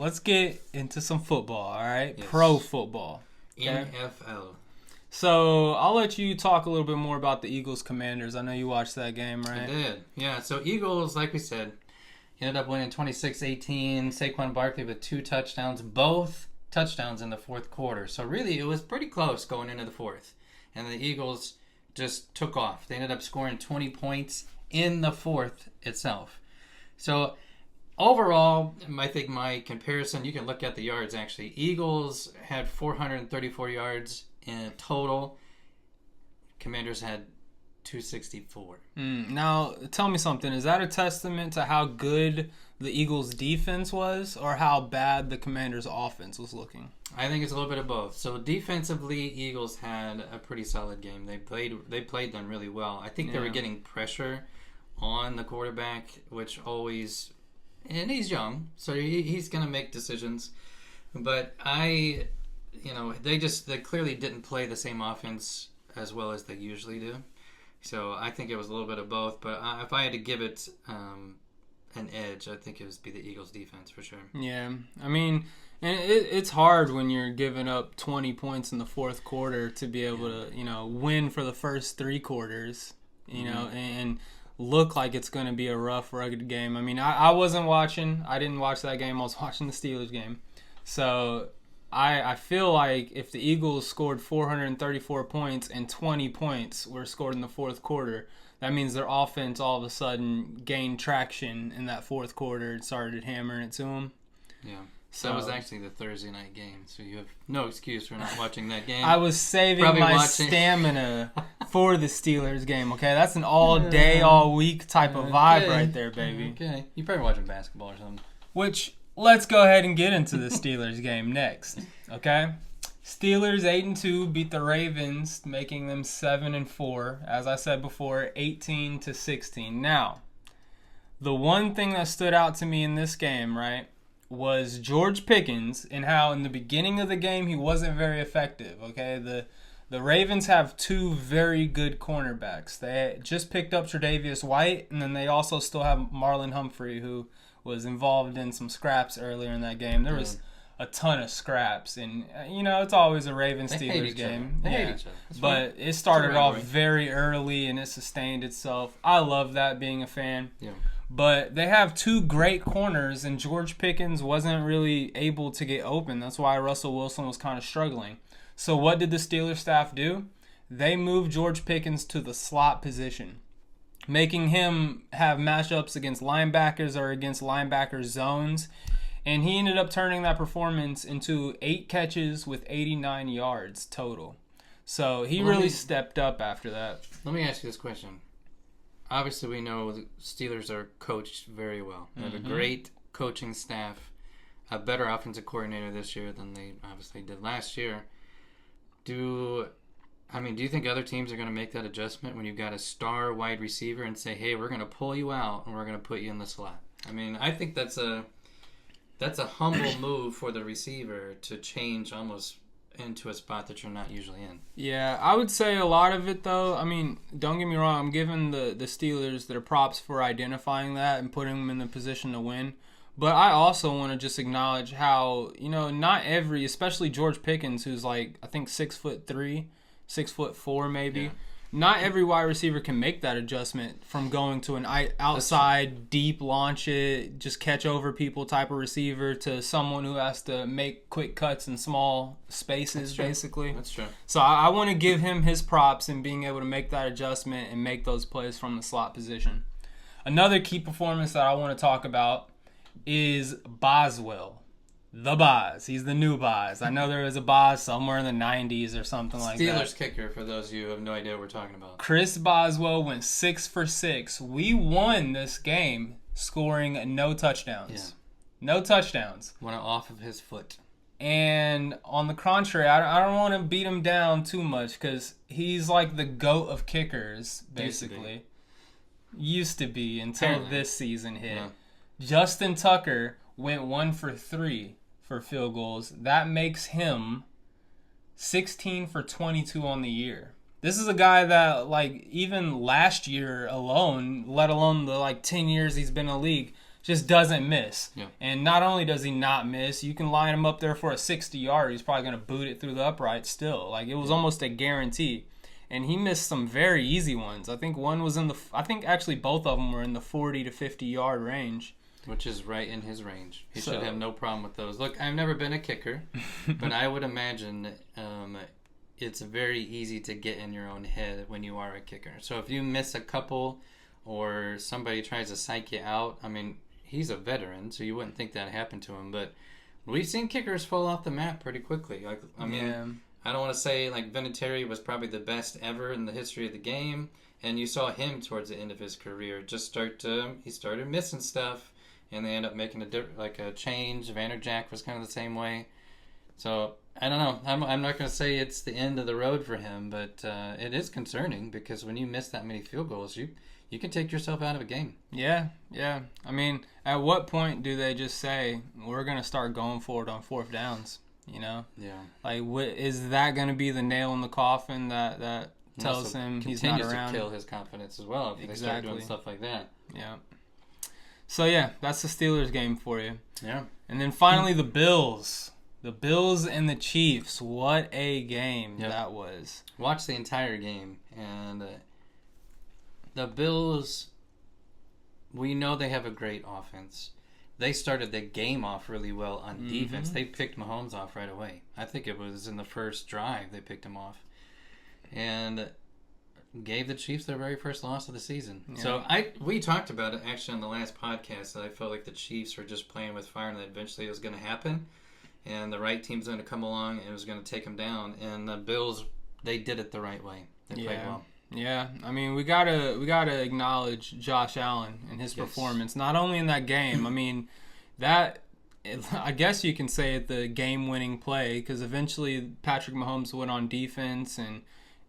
let's get into some football, all right? Yes. Pro football. Okay? NFL. So I'll let you talk a little bit more about the Eagles Commanders. I know you watched that game, right? I did. Yeah, so Eagles, like we said, ended up winning 26-18. Saquon Barkley with 2 touchdowns, both touchdowns in the fourth quarter. So really, it was pretty close going into the fourth. And the Eagles just took off. They ended up scoring 20 points in the fourth itself. So overall, I think my comparison, you can look at the yards actually. Eagles had 434 yards in total. Commanders had 264. Now, tell me something. Is that a testament to how good the Eagles' defense was or how bad the Commanders' offense was looking? I think it's a little bit of both. So defensively, Eagles had a pretty solid game. They played them really well. I think they were getting pressure on the quarterback, which always, and he's young, so he's going to make decisions. But they clearly didn't play the same offense as well as they usually do. So I think it was a little bit of both. But if I had to give it an edge, I think it would be the Eagles' defense for sure. Yeah, I mean, and it's hard when you're giving up 20 points in the fourth quarter to be able to, win for the first 3 quarters, and look like it's going to be a rough, rugged game. I mean, I wasn't watching. I didn't watch that game. I was watching the Steelers game. So I feel like if the Eagles scored 434 points and 20 points were scored in the fourth quarter, that means their offense all of a sudden gained traction in that fourth quarter and started hammering it to them. Yeah. So that was actually the Thursday night game, so you have no excuse for not watching that game. I was saving my stamina for the Steelers game, okay? That's an all-day, all-week type of vibe right there, baby. Okay. You're probably watching basketball or something. Which, let's go ahead and get into the Steelers game next, okay? Steelers 8-2 beat the Ravens, making them 7-4. As I said before, 18-16. Now, the one thing that stood out to me in this game, right, was George Pickens and how in the beginning of the game he wasn't very effective, okay? The Ravens have 2 very good cornerbacks. They just picked up Tre'Davious White, and then they also still have Marlon Humphrey, who was involved in some scraps earlier in that game. There was a ton of scraps, and it's always a Ravens-Steelers game. They hate each other. But it started off very early, and it sustained itself. I love that, being a fan. Yeah. But they have 2 great corners, and George Pickens wasn't really able to get open. That's why Russell Wilson was kind of struggling. So what did the Steelers staff do? They moved George Pickens to the slot position, making him have matchups against linebackers or against linebacker zones. And he ended up turning that performance into 8 catches with 89 yards total. So he really stepped up after that. Let me ask you this question. Obviously, we know the Steelers are coached very well. They have a great coaching staff, a better offensive coordinator this year than they obviously did last year. Do you think other teams are going to make that adjustment when you've got a star wide receiver and say, hey, we're going to pull you out and we're going to put you in the slot? I mean, I think that's a humble move for the receiver to change almost into a spot that you're not usually in. Yeah, I would say a lot of it, though. I mean, don't get me wrong. I'm giving the Steelers their props for identifying that and putting them in the position to win. But I also want to just acknowledge how, not every, especially George Pickens, who's like, I think 6'3", 6'4" maybe. Yeah. Not every wide receiver can make that adjustment from going to an outside, deep launch it, just catch over people type of receiver to someone who has to make quick cuts in small spaces, basically. That's true. So I want to give him his props in being able to make that adjustment and make those plays from the slot position. Another key performance that I want to talk about is Boswell. The Boz. He's the new Boz. I know there was a Boz somewhere in the 90s or something like that. Steelers kicker, for those of you who have no idea what we're talking about. Chris Boswell went 6 for 6. We won this game scoring no touchdowns. Yeah. No touchdowns. Went off of his foot. And on the contrary, I don't want to beat him down too much because he's like the GOAT of kickers, basically. Used to be until this season hit. Yeah. Justin Tucker went 1 for 3 for field goals. That makes him 16 for 22 on the year. This is a guy that, even last year alone, let alone the 10 years he's been in the league, just doesn't miss. Yeah. And not only does he not miss, you can line him up there for a 60-yard. He's probably going to boot it through the upright still. Like, it was almost a guarantee. And he missed some very easy ones. I think one was actually both of them were in the 40 to 50-yard range. Which is right in his range. He should have no problem with those. Look, I've never been a kicker, but I would imagine it's very easy to get in your own head when you are a kicker. So if you miss a couple or somebody tries to psych you out, I mean, he's a veteran, so you wouldn't think that happened to him. But we've seen kickers fall off the map pretty quickly. Like, I mean, I don't want to say like Vinatieri was probably the best ever in the history of the game, and you saw him towards the end of his career he started missing stuff, and they end up making a change. Vanderjack was kind of the same way. So I don't know. I'm not going to say it's the end of the road for him, but it is concerning because when you miss that many field goals, you can take yourself out of a game. Yeah. I mean, at what point do they just say, we're going to start going for it on fourth downs, you know? Yeah. Like, is that going to be the nail in the coffin that tells him he's not around? Continues to kill his confidence as well if they start doing stuff like that. Yeah. So, yeah, that's the Steelers game for you. Yeah. And then finally the Bills. The Bills and the Chiefs. What a game that was. Watch the entire game. And the Bills, we know they have a great offense. They started the game off really well on defense. They picked Mahomes off right away. I think it was in the first drive they picked him off. And gave the Chiefs their very first loss of the season. Yeah. So we talked about it actually on the last podcast that I felt like the Chiefs were just playing with fire and that eventually it was going to happen. And the right team's going to come along and it was going to take them down. And the Bills, they did it the right way. They played well. Yeah, I mean, we gotta acknowledge Josh Allen and his performance, not only in that game. I mean, I guess you can say it the game-winning play because eventually Patrick Mahomes went on defense and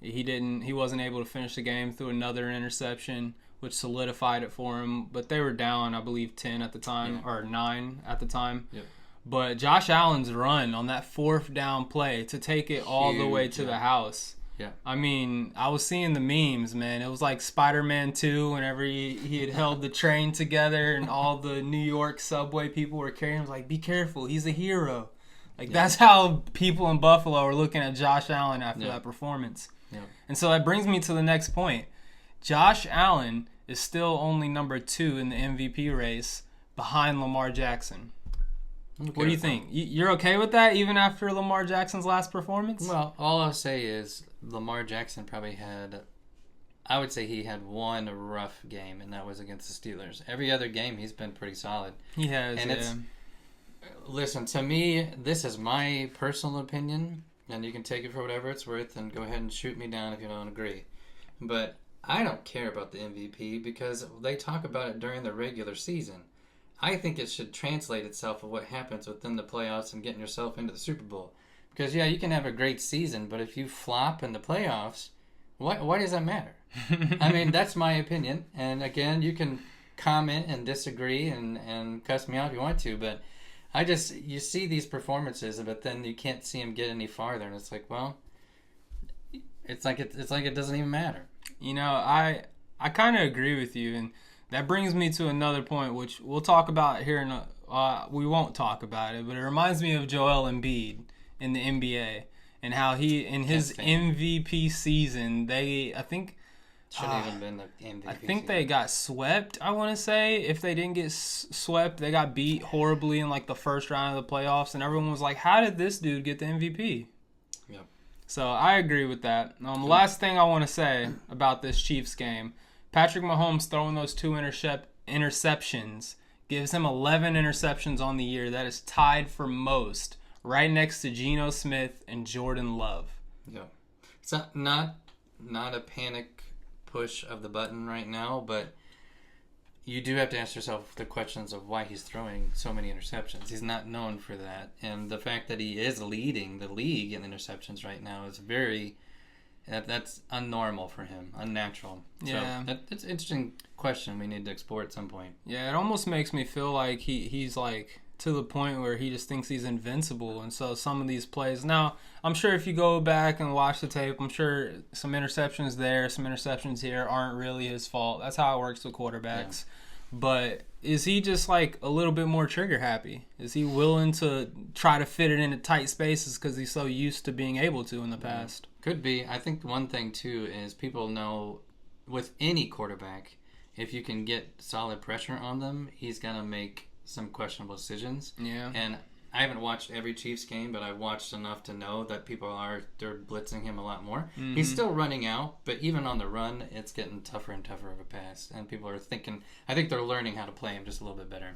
he wasn't able to finish the game through another interception, which solidified it for him. But they were down, I believe, 10 at the time or 9 at the time. Yep. But Josh Allen's run on that fourth down play to take it all the way to the house. Yeah. I mean, I was seeing the memes, man. It was like Spider-Man 2 whenever he had held the train together and all the New York subway people were carrying him. Like, be careful, he's a hero. Like, that's how people in Buffalo are looking at Josh Allen after that performance. Yeah. And so that brings me to the next point. Josh Allen is still only number 2 in the MVP race behind Lamar Jackson. What do you think? You're okay with that even after Lamar Jackson's last performance? Well, all I'll say is Lamar Jackson probably I would say he had one rough game, and that was against the Steelers. Every other game, he's been pretty solid. He has, and listen, to me, this is my personal opinion, and you can take it for whatever it's worth, and go ahead and shoot me down if you don't agree. But I don't care about the MVP because they talk about it during the regular season. I think it should translate itself of what happens within the playoffs and getting yourself into the Super Bowl. Because, you can have a great season, but if you flop in the playoffs, why does that matter? I mean, that's my opinion. And, again, you can comment and disagree and cuss me out if you want to, but you see these performances, but then you can't see them get any farther. And it's like, well, it's like it doesn't even matter. I kind of agree with you, and that brings me to another point, which we'll talk about here we won't talk about it, but it reminds me of Joel Embiid in the NBA and how he, in his MVP season, shouldn't even been the MVP I think season. They got swept, I want to say. If they didn't get swept, they got beat horribly in like the first round of the playoffs, and everyone was like, how did this dude get the MVP? Yep. So I agree with that. Last thing I want to say about this Chiefs game, Patrick Mahomes throwing those 2 interceptions gives him 11 interceptions on the year. That is tied for most, right next to Geno Smith and Jordan Love. Yeah. It's not a panic push of the button right now, but you do have to ask yourself the questions of why he's throwing so many interceptions. He's not known for that. And the fact that he is leading the league in interceptions right now is that's unnormal for him, unnatural. Yeah. So that's an interesting question we need to explore at some point. Yeah, it almost makes me feel like he's like to the point where he just thinks he's invincible. And so some of these plays, now I'm sure if you go back and watch the tape, I'm sure some interceptions there, some interceptions here aren't really his fault. That's how it works with quarterbacks. Yeah. But is he just like a little bit more trigger happy? Is he willing to try to fit it into tight spaces because he's so used to being able to in the past? Could be. I think one thing too is people know with any quarterback, if you can get solid pressure on them, he's gonna make some questionable decisions. Yeah. And I haven't watched every Chiefs game, but I've watched enough to know that they're blitzing him a lot more. Mm-hmm. He's still running out, but even on the run, it's getting tougher and tougher of a pass. And people are thinking, I think they're learning how to play him just a little bit better.